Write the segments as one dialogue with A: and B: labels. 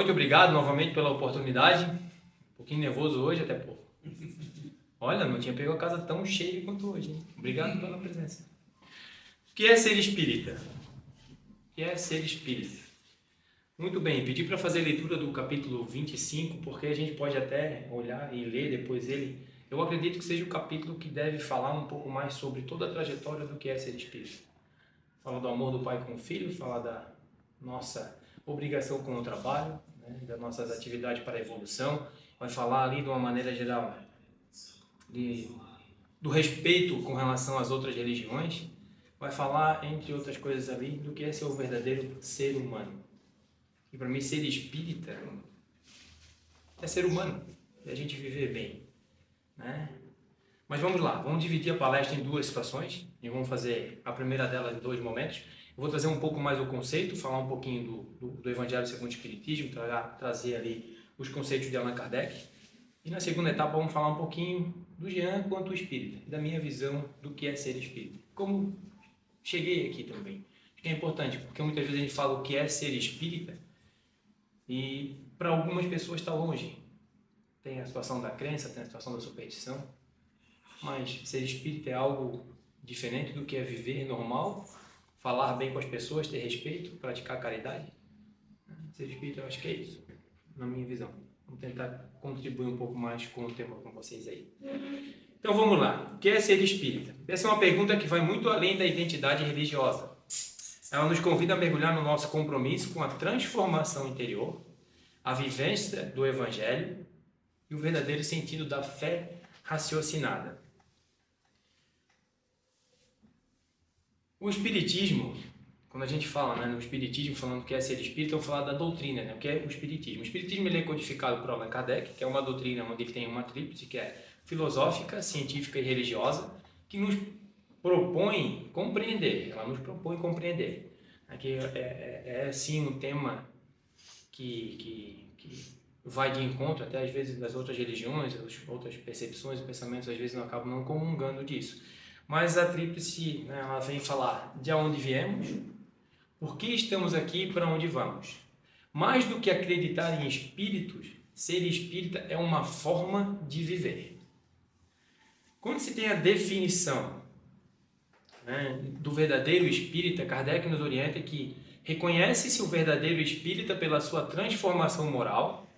A: noite, obrigado novamente pela oportunidade. Um pouquinho nervoso hoje, até pouco. Olha, não tinha pego a casa tão cheia quanto hoje, hein? Obrigado pela presença. O que é ser espírita? O que é ser espírita? Muito bem, pedi para fazer a leitura do capítulo 25, porque a gente pode até olhar e ler depois ele. Eu acredito que seja o capítulo que deve falar um pouco mais sobre toda a trajetória do que é ser espírita. Fala do amor do pai com o filho, fala da nossa obrigação com o trabalho, né, das nossas atividades para a evolução, vai falar ali de uma maneira geral do respeito com relação às outras religiões, vai falar, entre outras coisas ali, do que é ser o verdadeiro ser humano. E para mim, ser espírita é ser humano, é a gente viver bem, né? Mas vamos lá, vamos dividir a palestra em duas situações e vamos fazer a primeira delas em 2 momentos. Eu vou trazer um pouco mais o conceito, falar um pouquinho do Evangelho segundo o Espiritismo, trazer ali os conceitos de Allan Kardec. E na segunda etapa vamos falar um pouquinho do Jean quanto espírita, da minha visão do que é ser espírita. Como cheguei aqui também. Acho que é importante, porque muitas vezes a gente fala o que é ser espírita e para algumas pessoas está longe. Tem a situação da crença, tem a situação da superstição. Mas ser espírita é algo diferente do que é viver normal, falar bem com as pessoas, ter respeito, praticar caridade. Ser espírita, eu acho que é isso, na minha visão. Vamos tentar contribuir um pouco mais com o tema com vocês aí. Então vamos lá. O que é ser espírita? Essa é uma pergunta que vai muito além da identidade religiosa. Ela nos convida a mergulhar no nosso compromisso com a transformação interior, a vivência do Evangelho e o verdadeiro sentido da fé raciocinada. O Espiritismo, quando a gente fala, né, no Espiritismo, falando que é ser espírita, vamos falar da doutrina, né, o que é o Espiritismo. O Espiritismo ele é codificado por Allan Kardec, que é uma doutrina onde ele tem uma tríplice, que é filosófica, científica e religiosa, que nos propõe compreender, ela nos propõe compreender. Aqui é sim um tema que vai de encontro até às vezes das outras religiões, outras percepções e pensamentos às vezes não acabam não comungando disso. Mas a tríplice, né, ela vem falar de onde viemos, por que estamos aqui e para onde vamos. Mais do que acreditar em espíritos, ser espírita é uma forma de viver. Quando se tem a definição, né, do verdadeiro espírita, Kardec nos orienta que reconhece-se o verdadeiro espírita pela sua transformação moral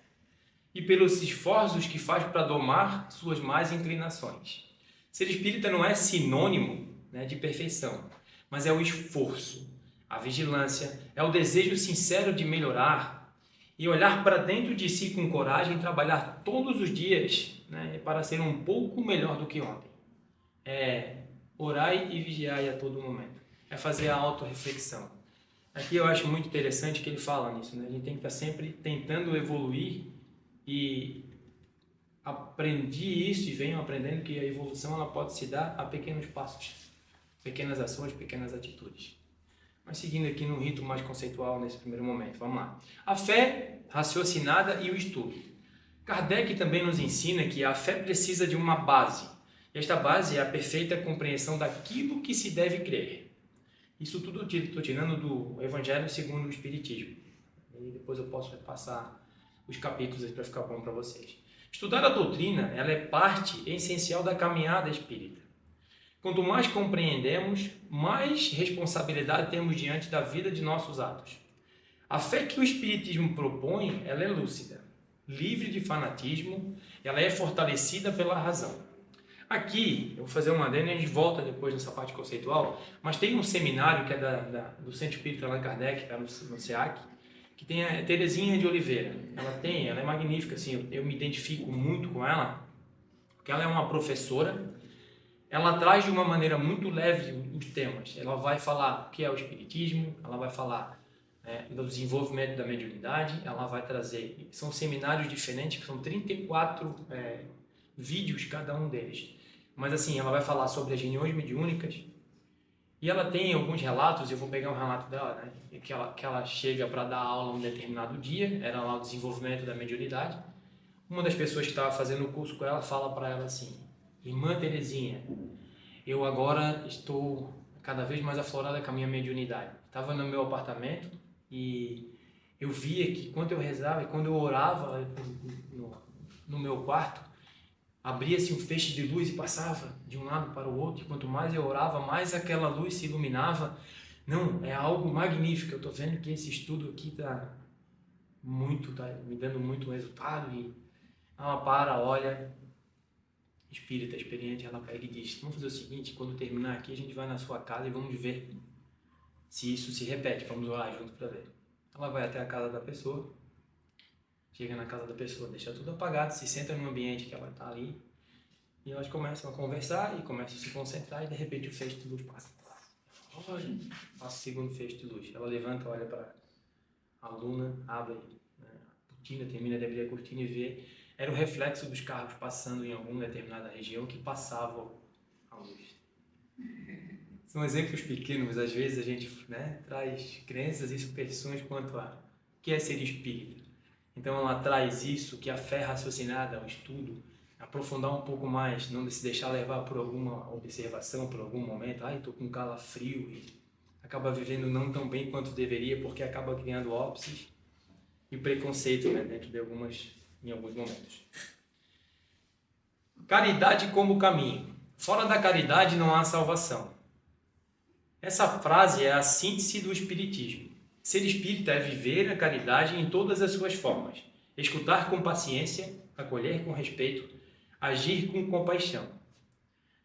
A: e pelos esforços que faz para domar suas más inclinações. Ser espírita não é sinônimo, né, de perfeição, mas é o esforço, a vigilância, é o desejo sincero de melhorar e olhar para dentro de si com coragem e trabalhar todos os dias, né, para ser um pouco melhor do que ontem. É orai e vigiai a todo momento. É fazer a autorreflexão. Aqui eu acho muito interessante que ele fala nisso, né? A gente tem que estar sempre tentando evoluir e aprendi isso e venho aprendendo que a evolução ela pode se dar a pequenos passos, pequenas ações, pequenas atitudes. Mas seguindo aqui num rito mais conceitual nesse primeiro momento, vamos lá. A fé raciocinada e o estudo. Kardec também nos ensina que a fé precisa de uma base. E esta base é a perfeita compreensão daquilo que se deve crer. Isso tudo estou tirando do Evangelho segundo o Espiritismo. E depois eu posso repassar os capítulos para ficar bom para vocês. Estudar a doutrina, ela é parte essencial da caminhada espírita. Quanto mais compreendemos, mais responsabilidade temos diante da vida de nossos atos. A fé que o Espiritismo propõe, ela é lúcida, livre de fanatismo, ela é fortalecida pela razão. Aqui, eu vou fazer uma adenda e a gente volta depois nessa parte conceitual, mas tem um seminário que é do Centro Espírita Allan Kardec, que está no SEAC, que tem a Terezinha de Oliveira. Ela é magnífica, assim, eu me identifico muito com ela, porque ela é uma professora, ela traz de uma maneira muito leve os temas. Ela vai falar o que é o Espiritismo, ela vai falar do desenvolvimento da mediunidade, ela vai trazer, são seminários diferentes, que são 34 vídeos cada um deles. Mas assim, ela vai falar sobre as reuniões mediúnicas, e ela tem alguns relatos, eu vou pegar um relato dela, né, que ela chega para dar aula um determinado dia, era lá o desenvolvimento da mediunidade. Uma das pessoas que estava fazendo o curso com ela fala para ela assim: irmã Terezinha, eu agora estou cada vez mais aflorada com a minha mediunidade. Estava no meu apartamento e eu via que quando eu rezava e quando eu orava no meu quarto, abria-se um feixe de luz e passava de um lado para o outro, e quanto mais eu orava, mais aquela luz se iluminava. Não, é algo magnífico. Eu estou vendo que esse estudo aqui está me dando muito resultado. E ela olha, espírita experiente, ela pega e diz: vamos fazer o seguinte, quando terminar aqui, a gente vai na sua casa e vamos ver se isso se repete, vamos orar junto para ver. Ela vai até a casa da pessoa, chega na casa da pessoa, deixa tudo apagado, se senta no ambiente que ela está ali, e elas começam a conversar e começam a se concentrar, e de repente o feixe de luz passa. Olha, passa o segundo feixe de luz. Ela levanta, olha para a aluna, abre, né, a cortina, termina de abrir a cortina e vê. Era o reflexo dos carros passando em alguma determinada região que passavam a luz. São exemplos pequenos, às vezes a gente, né, traz crenças e superstições quanto a o que é ser espírita. Então ela traz isso, que a fé raciocinada, o estudo, aprofundar um pouco mais, não se deixar levar por alguma observação, por algum momento, estou com calafrio, e acaba vivendo não tão bem quanto deveria, porque acaba criando óbices e preconceito, né, dentro de em alguns momentos. Caridade como caminho. Fora da caridade não há salvação. Essa frase é a síntese do espiritismo. Ser espírita é viver a caridade em todas as suas formas, escutar com paciência, acolher com respeito, agir com compaixão.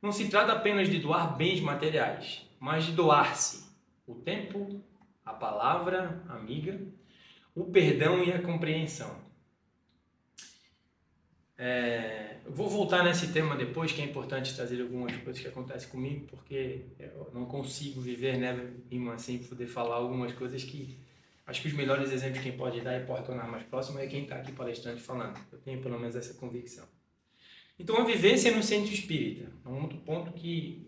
A: Não se trata apenas de doar bens materiais, mas de doar-se o tempo, a palavra amiga, o perdão e a compreensão. Eu vou voltar nesse tema depois, que é importante trazer algumas coisas que acontecem comigo, porque eu não consigo viver, né, irmã, sem poder falar algumas coisas que acho que os melhores exemplos quem pode dar e pode tornar mais próximo é quem está aqui palestrante falando. Eu tenho pelo menos essa convicção. Então, a vivência no centro espírita é um outro ponto que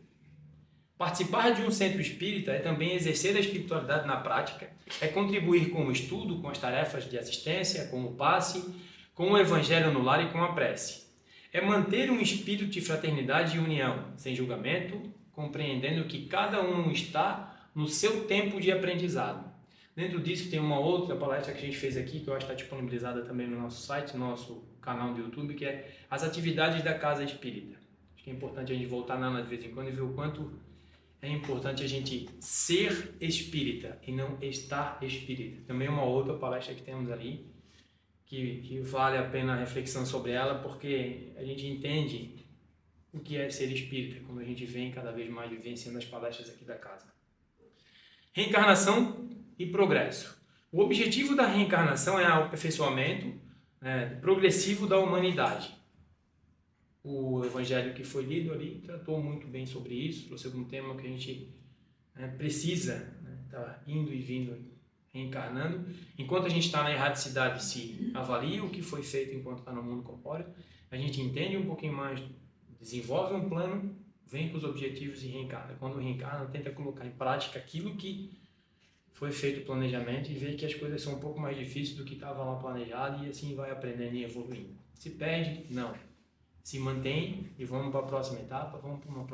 A: participar de um centro espírita é também exercer a espiritualidade na prática, é contribuir com o estudo, com as tarefas de assistência, com o passe, com o evangelho no lar e com a prece. É manter um espírito de fraternidade e união, sem julgamento, compreendendo que cada um está no seu tempo de aprendizado. Dentro disso tem uma outra palestra que a gente fez aqui, que eu acho que está disponibilizada também no nosso site, no nosso canal do YouTube, que é as atividades da Casa Espírita. Acho que é importante a gente voltar nela de vez em quando e ver o quanto é importante a gente ser espírita e não estar espírita. Também uma outra palestra que temos ali, que vale a pena a reflexão sobre ela, porque a gente entende o que é ser espírita, quando a gente vem cada vez mais vivenciando as palestras aqui da casa. Reencarnação e progresso. O objetivo da reencarnação é o aperfeiçoamento progressivo da humanidade. O evangelho que foi lido ali tratou muito bem sobre isso, trouxe algum tema que a gente precisa estar indo e vindo, reencarnando. Enquanto a gente está na erradicidade, se avalia o que foi feito enquanto está no mundo corpóreo, a gente entende um pouquinho mais, desenvolve um plano, vem com os objetivos e reencarna. Quando reencarna, tenta colocar em prática aquilo que foi feito o planejamento e vê que as coisas são um pouco mais difíceis do que estava lá planejado, e assim vai aprendendo e evoluindo. Se perde? Não. Se mantém e vamos para a próxima etapa, vamos para uma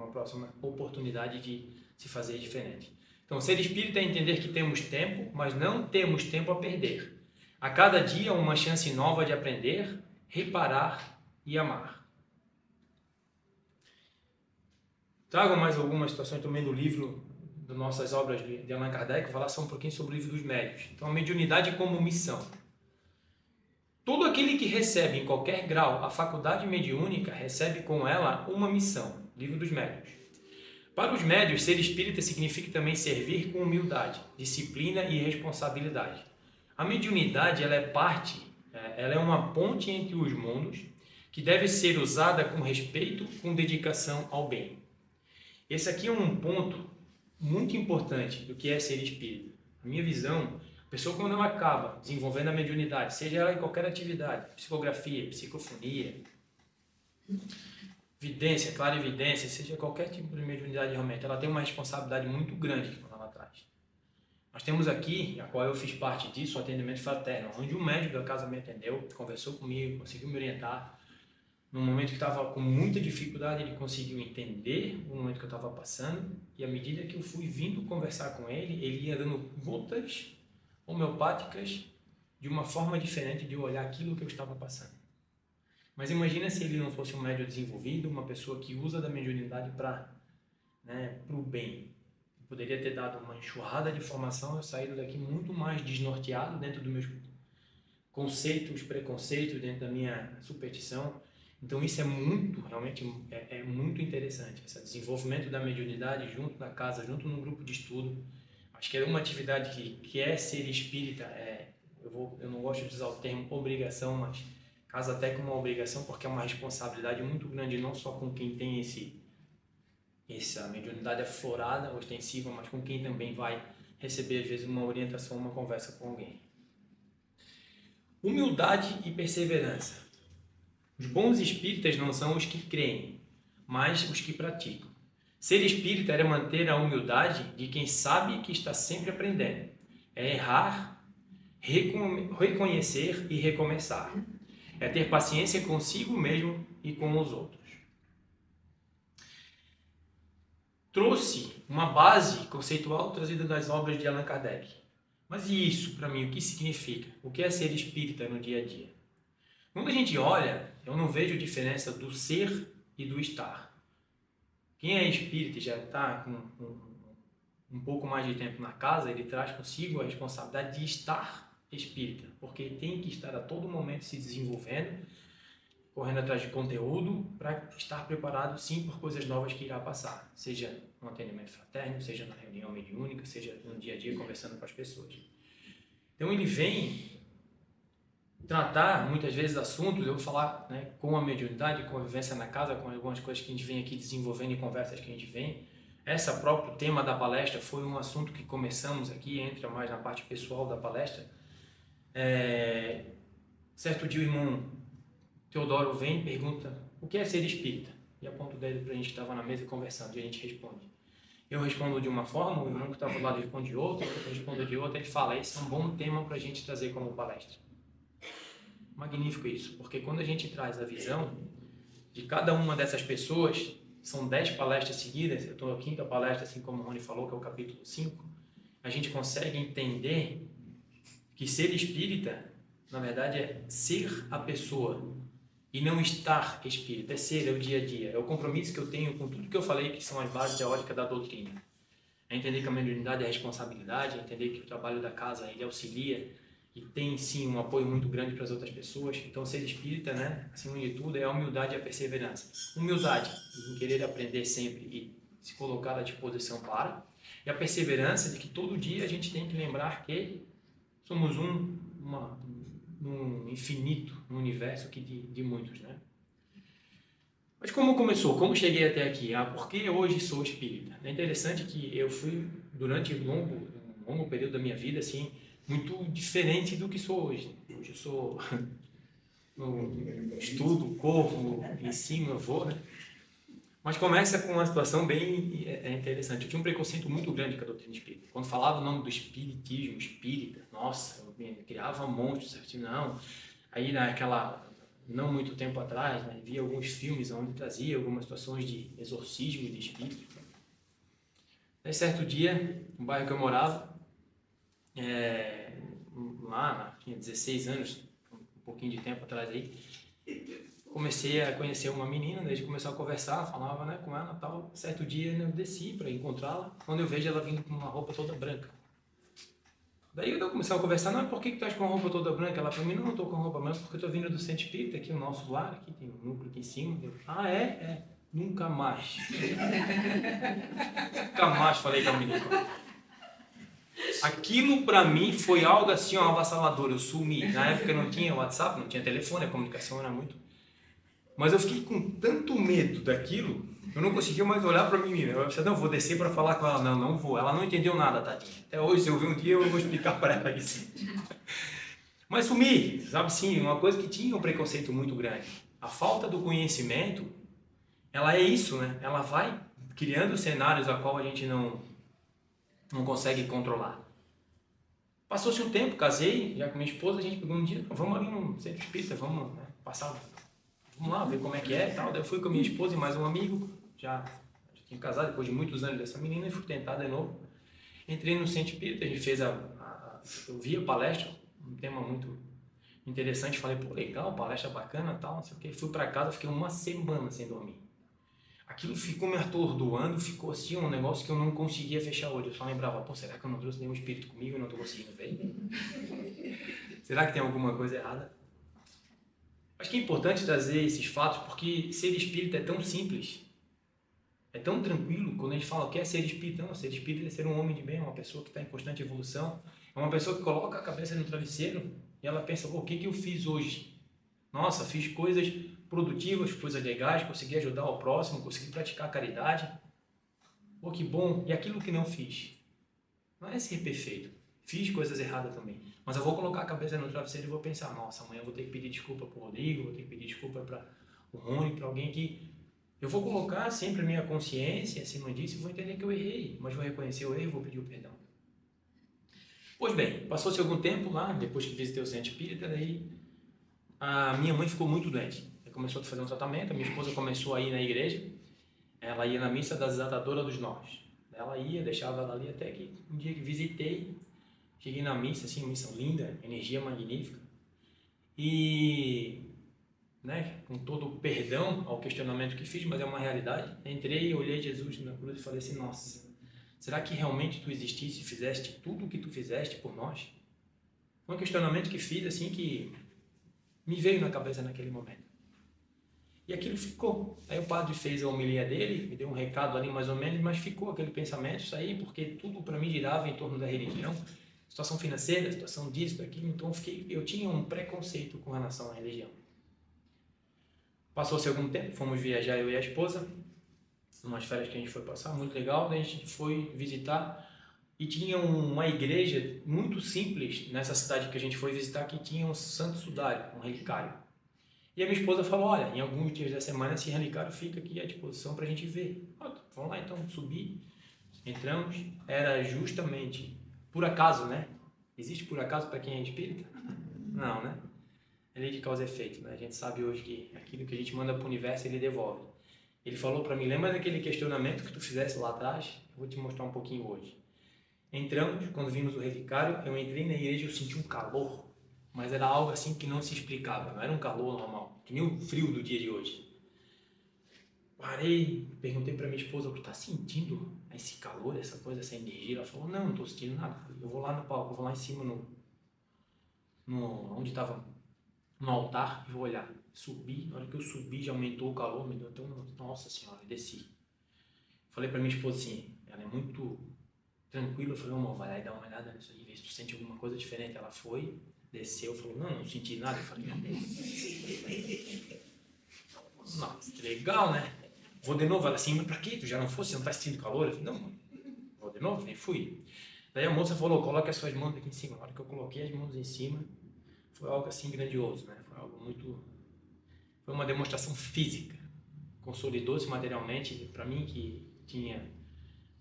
A: próxima oportunidade de se fazer diferente. Então, ser espírita é entender que temos tempo, mas não temos tempo a perder. A cada dia uma chance nova de aprender, reparar e amar. Trago mais algumas situações também do livro, das nossas obras de Allan Kardec, falar só um pouquinho sobre o livro dos médiuns. Então, a mediunidade como missão. Todo aquele que recebe em qualquer grau a faculdade mediúnica recebe com ela uma missão. Livro dos Médiuns. Para os médiuns, ser espírita significa também servir com humildade, disciplina e responsabilidade. A mediunidade ela é uma ponte entre os mundos que deve ser usada com respeito, com dedicação ao bem. Esse aqui é um ponto muito importante do que é ser espírita. A minha visão, a pessoa quando ela acaba desenvolvendo a mediunidade, seja ela em qualquer atividade, psicografia, psicofonia, vidência, clarividência, seja qualquer tipo de mediunidade realmente, ela tem uma responsabilidade muito grande quando ela traz. Nós temos aqui, a qual eu fiz parte disso, o atendimento fraterno, onde um médico da casa me atendeu, conversou comigo, conseguiu me orientar. num momento que estava com muita dificuldade, ele conseguiu entender o momento que eu estava passando, e à medida que eu fui vindo conversar com ele, ele ia dando gotas homeopáticas de uma forma diferente de eu olhar aquilo que eu estava passando. Mas imagina se ele não fosse um médium desenvolvido, uma pessoa que usa da mediunidade para o bem. Eu poderia ter dado uma enxurrada de informação, eu saído daqui muito mais desnorteado dentro dos meus conceitos, preconceitos, dentro da minha superstição. Então isso é muito, realmente é muito interessante, esse desenvolvimento da mediunidade junto da casa, junto num grupo de estudo. Acho que é uma atividade que é ser espírita, eu não gosto de usar o termo obrigação, mas casa até como uma obrigação, porque é uma responsabilidade muito grande, não só com quem tem essa mediunidade aflorada, ostensiva, mas com quem também vai receber, às vezes, uma orientação, uma conversa com alguém. Humildade e perseverança. Os bons espíritas não são os que creem, mas os que praticam. Ser espírita é manter a humildade de quem sabe que está sempre aprendendo. É errar, reconhecer e recomeçar. É ter paciência consigo mesmo e com os outros. Trouxe uma base conceitual trazida das obras de Allan Kardec. Mas e isso, para mim, o que significa? O que é ser espírita no dia a dia? Quando a gente olha, eu não vejo diferença do ser e do estar. Quem é espírita e já está com um pouco mais de tempo na casa, ele traz consigo a responsabilidade de estar espírita, porque tem que estar a todo momento se desenvolvendo, correndo atrás de conteúdo para estar preparado sim por coisas novas que irá passar, seja no atendimento fraterno, seja na reunião mediúnica, seja no dia a dia conversando com as pessoas. Então ele vem tratar muitas vezes assuntos, eu vou falar com a mediunidade, convivência na casa, com algumas coisas que a gente vem aqui desenvolvendo e conversas que a gente vem. Esse próprio tema da palestra foi um assunto que começamos aqui, entra mais na parte pessoal da palestra. Certo dia o irmão Teodoro vem e pergunta o que é ser espírita? E aponta o dedo para a gente que estava na mesa conversando e a gente responde. Eu respondo de uma forma, o irmão que estava do lado responde de outra, o outro responde de outra, ele fala, esse é um bom tema para a gente trazer como palestra. Magnífico isso, porque quando a gente traz a visão de cada uma dessas pessoas, são 10 palestras seguidas, eu estou na 5ª palestra, assim como o Rony falou, que é o capítulo 5, a gente consegue entender que ser espírita, na verdade, é ser a pessoa e não estar espírita, é ser, é o dia a dia, é o compromisso que eu tenho com tudo que eu falei, que são as bases teóricas da doutrina. É entender que a mediunidade é responsabilidade, é entender que o trabalho da casa ele auxilia e tem sim um apoio muito grande para as outras pessoas. Então ser espírita, acima de tudo, é a humildade e a perseverança. Humildade em querer aprender sempre e se colocar à disposição para, e a perseverança de que todo dia a gente tem que lembrar que somos um infinito, um universo aqui de muitos, Mas como começou? Como cheguei até aqui? Por que hoje sou espírita? É interessante que eu fui, durante um longo período da minha vida, assim, muito diferente do que sou hoje. Hoje eu sou, estudo, corro, ensino, eu vou, Mas começa com uma situação bem interessante. Eu tinha um preconceito muito grande com a doutrina espírita. Quando falava o nome do espiritismo, espírita, nossa, eu criava monstros, certo? Não. Aí não muito tempo atrás, via alguns filmes onde trazia algumas situações de exorcismo e de espírito. Aí certo dia, no bairro que eu morava, lá, tinha 16 anos, um pouquinho de tempo atrás aí, comecei a conhecer uma menina, daí a gente começou a conversar, falava com ela e tal. Certo dia eu desci para encontrá-la, quando eu vejo ela vindo com uma roupa toda branca. Daí eu comecei a conversar, não, por que tu estás com a roupa toda branca? Ela falou, não, eu estou com a roupa branca porque eu estou vindo do Centro Espírita, aqui o nosso lar, aqui tem um núcleo aqui em cima. Eu, é? Nunca mais. Nunca mais falei com a menina. Aquilo para mim foi algo assim, avassalador, eu sumi. Na época não tinha WhatsApp, não tinha telefone, a comunicação era muito... Mas eu fiquei com tanto medo daquilo, eu não conseguia mais olhar para a menina. Eu pensei, não, vou descer para falar com ela. Não vou. Ela não entendeu nada, tadinha. Até hoje, se eu ver um dia, eu vou explicar para ela isso. Mas sumi, sabe sim, uma coisa que tinha um preconceito muito grande. A falta do conhecimento, ela é isso, Ela vai criando cenários a qual a gente não consegue controlar. Passou-se um tempo, casei, já com minha esposa, a gente pegou um dia, vamos ali no Centro Espírita, vamos passar vamos lá ver como é que é e tal. Daí eu fui com a minha esposa e mais um amigo, já tinha casado depois de muitos anos dessa menina e fui tentar de novo. Entrei no Centro Espírita, a gente fez eu vi a palestra, um tema muito interessante, falei, pô, legal, palestra bacana e tal, não sei o que. Fui para casa, fiquei uma semana sem dormir. Aquilo ficou me atordoando, ficou assim um negócio que eu não conseguia fechar o olho. Eu só lembrava, pô, será que eu não trouxe nenhum espírito comigo e não estou conseguindo ver? Será que tem alguma coisa errada? Acho que é importante trazer esses fatos porque ser espírita é tão simples, é tão tranquilo. Quando a gente fala o que é ser espírita, não, ser espírita é ser um homem de bem, uma pessoa que está em constante evolução, é uma pessoa que coloca a cabeça no travesseiro e ela pensa, pô, o que eu fiz hoje? Nossa, fiz coisas produtivas, coisas legais, consegui ajudar o próximo, consegui praticar a caridade. Pô, que bom. E aquilo que não fiz? Não é ser perfeito. Fiz coisas erradas também. Mas eu vou colocar a cabeça no travesseiro e vou pensar, nossa, amanhã eu vou ter que pedir desculpa para o Rodrigo, vou ter que pedir desculpa para o Rony, para alguém que... Eu vou colocar sempre a minha consciência acima disso e vou entender que eu errei, mas vou reconhecer o erro e vou pedir o perdão. Pois bem, passou-se algum tempo lá, depois que visitei o Centro Espírita, daí a minha mãe ficou muito doente. Ela começou a fazer um tratamento, a minha esposa começou a ir na igreja, ela ia na missa da Desatadora dos Nós. Ela ia, deixava ela ali até que um dia que visitei, cheguei na missa, assim, missa linda, energia magnífica. E, né, com todo o perdão ao questionamento que fiz, mas é uma realidade, entrei e olhei Jesus na cruz e falei assim, nossa, será que realmente tu exististe e fizeste tudo o que tu fizeste por nós? Foi um questionamento que fiz, assim, que me veio na cabeça naquele momento. E aquilo ficou. Aí o padre fez a homilia dele, me deu um recado ali mais ou menos, mas ficou aquele pensamento, isso aí, porque tudo para mim girava em torno da religião, situação financeira, situação disso, daquilo, então eu tinha um preconceito com relação à religião. Passou-se algum tempo, fomos viajar eu e a esposa, umas férias que a gente foi passar, muito legal, daí a gente foi visitar e tinha uma igreja muito simples nessa cidade que a gente foi visitar, que tinha um santo sudário, um relicário. E a minha esposa falou, olha, em alguns dias da semana esse relicário fica aqui à disposição para a gente ver. Vamos lá então, subi, entramos, era justamente, por acaso, né? Existe por acaso para quem é espírita? Não, né? É lei de causa e efeito, né? A gente sabe hoje que aquilo que a gente manda para o universo, ele devolve. Ele falou para mim, lembra daquele questionamento que tu fizesse lá atrás? Eu vou te mostrar um pouquinho hoje. Entramos, quando vimos o relicário, eu entrei na igreja e eu senti um calor. Mas era algo assim que não se explicava, não era um calor normal, que nem o frio do dia de hoje. Parei, perguntei para minha esposa, tu tá sentindo esse calor, essa coisa, essa energia? Ela falou, não tô sentindo nada. Eu vou lá no palco, eu vou lá em cima, onde estava no altar, e vou olhar. Subi, na hora que eu subi já aumentou o calor, me deu até nossa senhora, desci. Falei para minha esposa assim, ela é muito tranquila, eu falei, amor, vai lá e dá uma olhada nisso aí, vê se tu sente alguma coisa diferente. Ela foi, desceu, falou, não senti nada. Eu falei, nossa, legal, né? Vou de novo. Ela assim, mas pra quê? Tu já não fosse? Você não tá sentindo calor? Eu falei, não, vou de novo, nem fui. Daí a moça falou, coloque as suas mãos aqui em cima. Na hora que eu coloquei as mãos em cima, foi algo assim grandioso, né? Foi algo muito... Foi uma demonstração física. Consolidou-se materialmente, para mim que tinha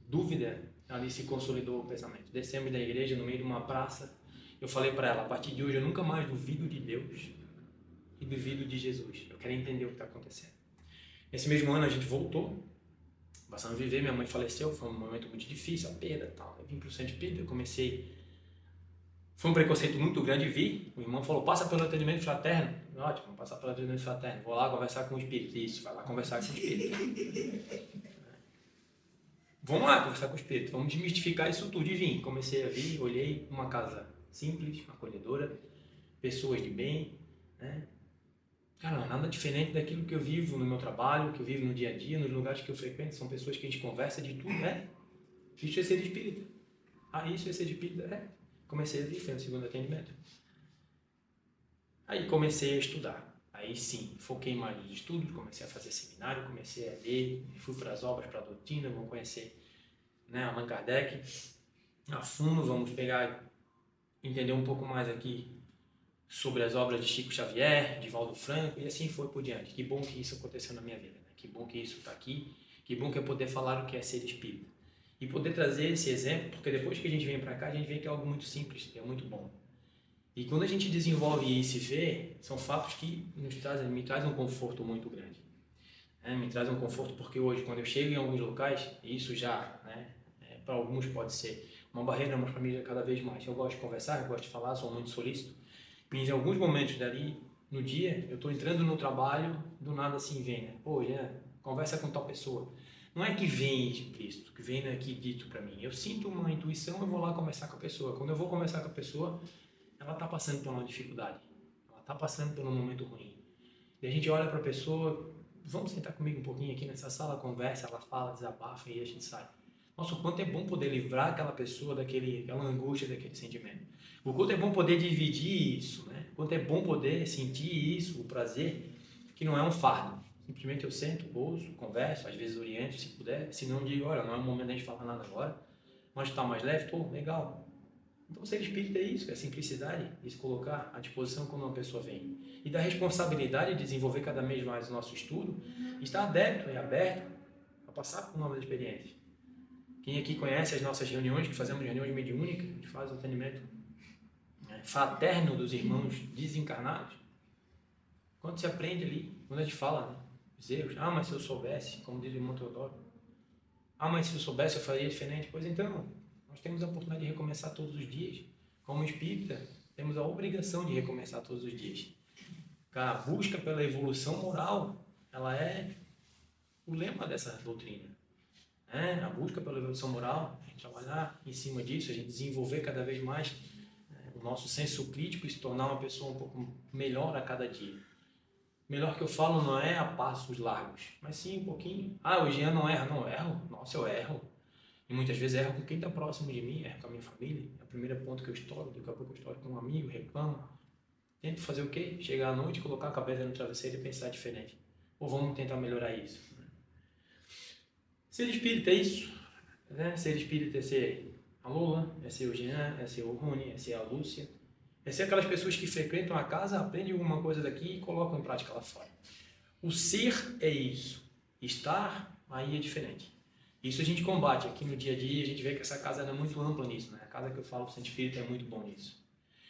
A: dúvida, ali se consolidou o pensamento. Descemos da igreja no meio de uma praça. Eu falei para ela, a partir de hoje eu nunca mais duvido de Deus e duvido de Jesus. Eu quero entender o que está acontecendo. Esse mesmo ano a gente voltou, passando a viver, minha mãe faleceu, foi um momento muito difícil, a perda e tal. Eu vim para o Centro Espírita, eu comecei... Foi um preconceito muito grande vir. O irmão falou, passa pelo atendimento fraterno. Ótimo, vou passar pelo atendimento fraterno. Vou lá conversar com o espírito. Isso, vai lá conversar com o espírito. Vamos lá conversar com o espírito. Vamos desmistificar isso tudo. E vim. Comecei a vir, olhei uma casa simples, acolhedora, pessoas de bem, né? Cara, nada diferente daquilo que eu vivo no meu trabalho, que eu vivo no dia a dia, nos lugares que eu frequento. São pessoas que a gente conversa de tudo, né? Isso é ser espírita. Ah, isso é ser espírita? É. Comecei a vir, foi no segundo atendimento. Aí comecei a estudar. Aí sim, foquei mais nos estudos, comecei a fazer seminário, comecei a ler, fui para as obras, para a doutrina, vamos conhecer, né, Allan Kardec a fundo, vamos entender um pouco mais aqui sobre as obras de Chico Xavier, de Valdo Franco, e assim foi por diante. Que bom que isso aconteceu na minha vida, né? Que bom que isso está aqui, que bom que eu poder falar o que é ser espírita. E poder trazer esse exemplo, porque depois que a gente vem para cá, a gente vê que é algo muito simples, que é muito bom. E quando a gente desenvolve isso e vê, são fatos que me trazem um conforto muito grande. Me traz um conforto porque hoje, quando eu chego em alguns locais, isso já, né, para alguns pode ser uma barreira, mas para mim é cada vez mais. Eu gosto de conversar, eu gosto de falar, sou muito solícito. Mas em alguns momentos dali, no dia, eu estou entrando no trabalho, do nada assim vem, né? Pô, já conversa com tal pessoa. Não é que vem explícito, que vem aqui dito para mim. Eu sinto uma intuição, eu vou lá conversar com a pessoa. Quando eu vou conversar com a pessoa, ela está passando por uma dificuldade. Ela está passando por um momento ruim. E a gente olha para a pessoa, vamos sentar comigo um pouquinho aqui nessa sala, conversa, ela fala, desabafa e a gente sai. Nossa, o quanto é bom poder livrar aquela pessoa daquela angústia, daquele sentimento. O quanto é bom poder dividir isso, né? O quanto é bom poder sentir isso, o prazer, que não é um fardo. Simplesmente eu sento, ouço, converso, às vezes oriento se puder, se não digo, olha, não é o momento de a gente falar nada agora, mas está mais leve, pô, legal. Então, ser espírita é isso, é simplicidade, e se colocar à disposição quando uma pessoa vem. E da responsabilidade de desenvolver cada vez mais o nosso estudo, estar adepto e aberto a passar por novas experiências. Quem aqui conhece as nossas reuniões, que fazemos reuniões mediúnicas, a gente faz o atendimento fraterno dos irmãos desencarnados, quando se aprende ali, quando a gente fala, né, os erros, mas se eu soubesse, como diz o irmão Teodoro, mas se eu soubesse eu faria diferente. Pois então, nós temos a oportunidade de recomeçar todos os dias. Como espírita, temos a obrigação de recomeçar todos os dias. A busca pela evolução moral, ela é o lema dessa doutrina. A busca pela evolução moral, a gente trabalhar em cima disso, a gente desenvolver cada vez mais o nosso senso crítico e se tornar uma pessoa um pouco melhor a cada dia. Melhor que eu falo não é a passos largos, mas sim um pouquinho. O Jean não erra, não erro. Nossa, eu erro. E muitas vezes erro com quem está próximo de mim, erro com a minha família. É o primeiro ponto que eu estouro, daqui a pouco eu estouro com um amigo, reclamo. Tento fazer o quê? Chegar à noite, colocar a cabeça no travesseiro e pensar diferente. Ou vamos tentar melhorar isso. Ser espírita é isso. Né? Ser espírita é ser a Lula, é ser o Jean, é ser o Rony, é ser a Lúcia. É ser aquelas pessoas que frequentam a casa, aprendem alguma coisa daqui e colocam em prática lá fora. O ser é isso. Estar, aí é diferente. Isso a gente combate aqui no dia a dia, a gente vê que essa casa é muito ampla nisso, né? A casa que eu falo do centro espírita é muito bom nisso.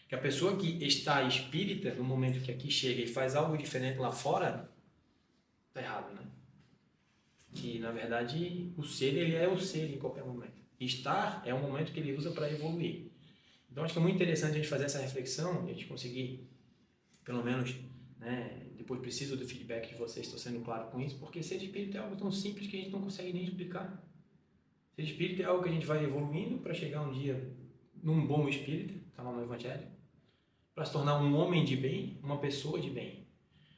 A: Que a pessoa que está espírita, no momento que aqui chega e faz algo diferente lá fora, está errado, né? Que, na verdade, o ser, ele é o ser em qualquer momento. Estar é um momento que ele usa para evoluir. Então, acho que é muito interessante a gente fazer essa reflexão, a gente conseguir, pelo menos, né, depois preciso do feedback de vocês, estou sendo claro com isso, porque ser espírita é algo tão simples que a gente não consegue nem explicar. Ser espírita é algo que a gente vai evoluindo para chegar um dia num bom espírita, está lá no Evangelho, para se tornar um homem de bem, uma pessoa de bem,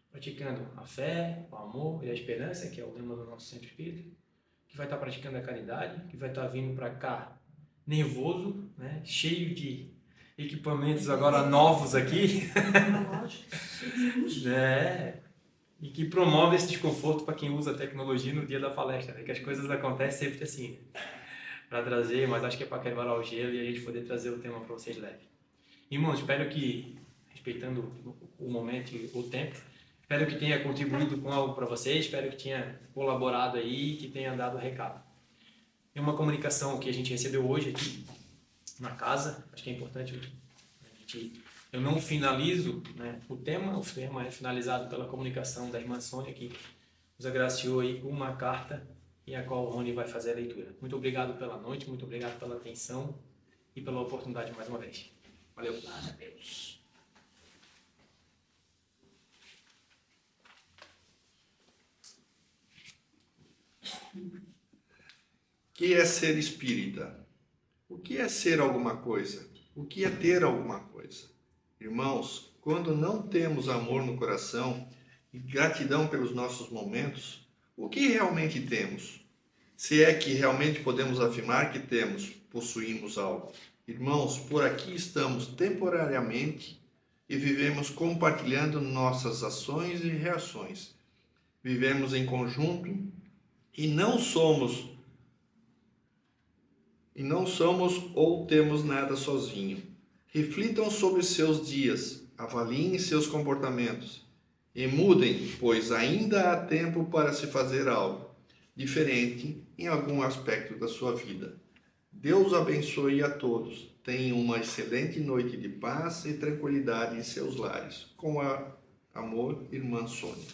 A: praticando a fé, o amor e a esperança, que é o lema do nosso centro espírita, que vai estar praticando a caridade, que vai estar vindo para cá nervoso, né, cheio de equipamentos agora novos aqui, e que promove esse desconforto para quem usa a tecnologia no dia da palestra, né, que as coisas acontecem sempre assim, para trazer, mas acho que é para quebrar o gelo e a gente poder trazer o tema para vocês leve. Irmãos, espero que, respeitando o momento e o tempo, espero que tenha contribuído com algo para vocês, espero que tenha colaborado aí, que tenha dado recado. Tem uma comunicação que a gente recebeu hoje aqui na casa, acho que é importante eu não finalizo, né, o tema é finalizado pela comunicação da irmã Sônia, que nos agraciou aí com uma carta em a qual o Rony vai fazer a leitura. Muito obrigado pela noite, muito obrigado pela atenção e pela oportunidade mais uma vez. Valeu. Deus.
B: O que é ser espírita? O que é ser alguma coisa? O que é ter alguma coisa? Irmãos, quando não temos amor no coração e gratidão pelos nossos momentos, o que realmente temos? Se é que realmente podemos afirmar que possuímos algo. Irmãos, por aqui estamos temporariamente e vivemos compartilhando nossas ações e reações. Vivemos em conjunto e não somos ou temos nada sozinho. Reflitam sobre seus dias, avaliem seus comportamentos e mudem, pois ainda há tempo para se fazer algo diferente em algum aspecto da sua vida. Deus abençoe a todos. Tenham uma excelente noite de paz e tranquilidade em seus lares. Com amor, irmã Sônia.